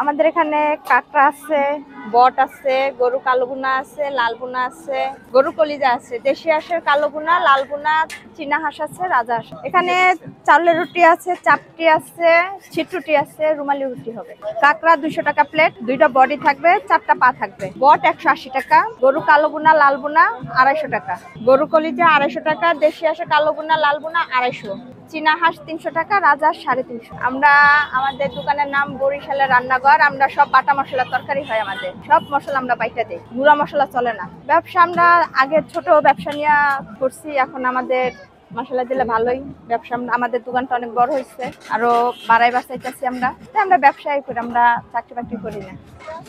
আমাদের এখানে কাঁকড়া আছে, বট আছে, গরু কালো বুনা আছে, লাল বুনা আছে, গরু কলিজা আছে, দেশি হাঁসের কালো বুনা, লাল বুনা, চীনা হাঁস আছে, রাজা হাঁস। এখানে চালের রুটি আছে, চাপটি আছে, ছিটরুটি আছে, রুমালি রুটি হবে। কাঁকড়া 200 টাকা প্লেট, 2টা বডি থাকবে, 4টা পা থাকবে। বট 180 টাকা, গরু কালো বুনা, লাল বুনা 250 টাকা, গরু কলিজা 250 টাকা, দেশি হাঁসের কালো বুনা, লাল বুনা 250, চীনা হাঁস 300 টাকা, রাজা হাঁস 350। আমরা আমাদের দোকানের নাম বরিশালের রান্নাঘর। আমরা সব বাটা মশলা তরকারি হয়, আমাদের সব মশলা আমরা বাইটা দিই, গুঁড়া মশলা চলে না। ব্যবসা আমরা আগে ছোট ব্যবসা নিয়ে করছি, এখন আমাদের মশলা দিলে ভালোই ব্যবসা। আমাদের দোকানটা অনেক বড় হয়েছে, আরো বাড়াই বাড়াইতেছি আমরা। আমরা ব্যবসায় করি, আমরা চাকরি বাকরি করি না।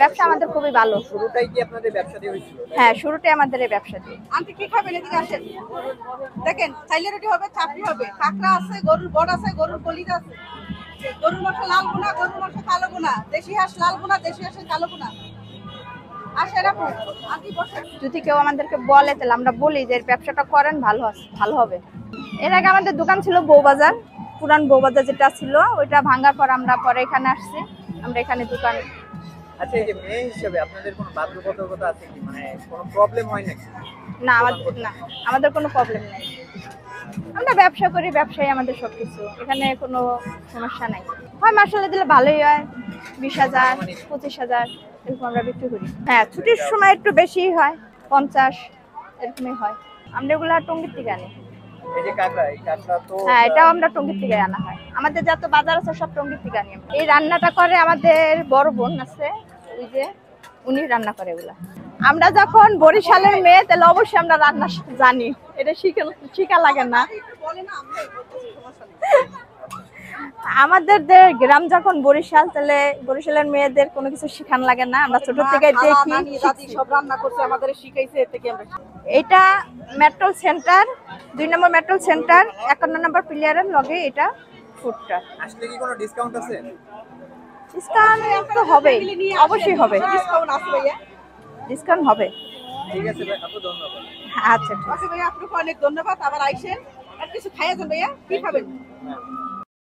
ব্যবসা আমাদের খুবই ভালো। শুরুটাই কি আপনাদের ব্যবসা দিয়ে হয়েছিল? হ্যাঁ, শুরুটাই আমাদের এই ব্যবসা দিয়ে। আন্টি কি খাবেন? এদিকে আসেন, দেখেন চাইলে রুটি হবে, চাপড়ি হবে, কাঁকড়া আছে, গরুর বড় আছে, গরুর কলিজা আছে, গরুর মাংস লাল বোনা, গরুর মাংস কালো বোনা, দেশি হাঁস লাল বোনা, দেশি হাঁসের কালো বোনা। আসেন আপু, আন্টি বসেন। যদি কেউ আমাদেরকে বলে তাহলে আমরা বলি যে ব্যবসাটা করেন, ভালো হবে। এর আগে আমাদের দোকান ছিল বউবাজার, পুরান বউবাজার যেটা ছিল, ওইটা ভাঙার পর আমরা পরে এখানে আসছি। আমরা এখানে দোকান। আচ্ছা, এই যে মেয়ে হিসেবে আপনাদের কোনো বাধ্যবাধকতা আছে কি, মানে কোনো প্রবলেম হয় নাকি? না, আমাদের কোনো প্রবলেম নেই। আমরা ব্যবসা করি, ব্যবসায় আমাদের সবকিছু, এখানে কোনো সমস্যা নাই। হয় মশলা দিলে ভালোই হয়, 20,000 25,000 এরকম আমরা বিক্রি করি। হ্যাঁ, ছুটির সময় একটু বেশি হয়, 50 এরকমই হয়। আমরা এগুলা টঙ্গীর থেকে আনি। এই যে কাঁকড়া, এই কাঁকড়া তো হ্যাঁ, এটাও আমরা টঙ্গীর থেকে আনা হয়। আমাদের যত বাজার আছে সব টঙ্গীর থেকে আনি। এই রান্নাটা করে আমাদের বড় বোন আছে, ওই যে উনি রান্না করে এগুলা। আমরা যখন বরিশালের মেয়ে, তাহলে অবশ্যই আমরা রান্না জানি, এটা শিখা লাগে না। আমাদের গ্রাম যখন বরিশাল, তাহলে বরিশালের মেয়েদের কোনো কিছু শিখান লাগে না, আমরা ছোট থেকে দেখি সব রান্না করছে, আমাদের শিখাইছে, এর থেকে আমরা। এটা মেট্রো সেন্টার, 2 নম্বর মেট্রো সেন্টার, 51 নম্বর প্লেয়ারের লগে এটা ফুডটা। আসলে কি কোনো ডিসকাউন্ট আছে? ডিসকাউন্ট তো হবে, অবশ্যই হবে, ডিসকাউন্ট আছে ভাইয়া, ডিসকাউন্ট হবে। ঠিক আছে ভাই, আপু ধন্যবাদ। আচ্ছা, ঠিক আছে ভাইয়া, আপনাকে অনেক ধন্যবাদ। আবার আইসেন, আর কিছু খাইয়া যান ভাইয়া, কি খাবেন?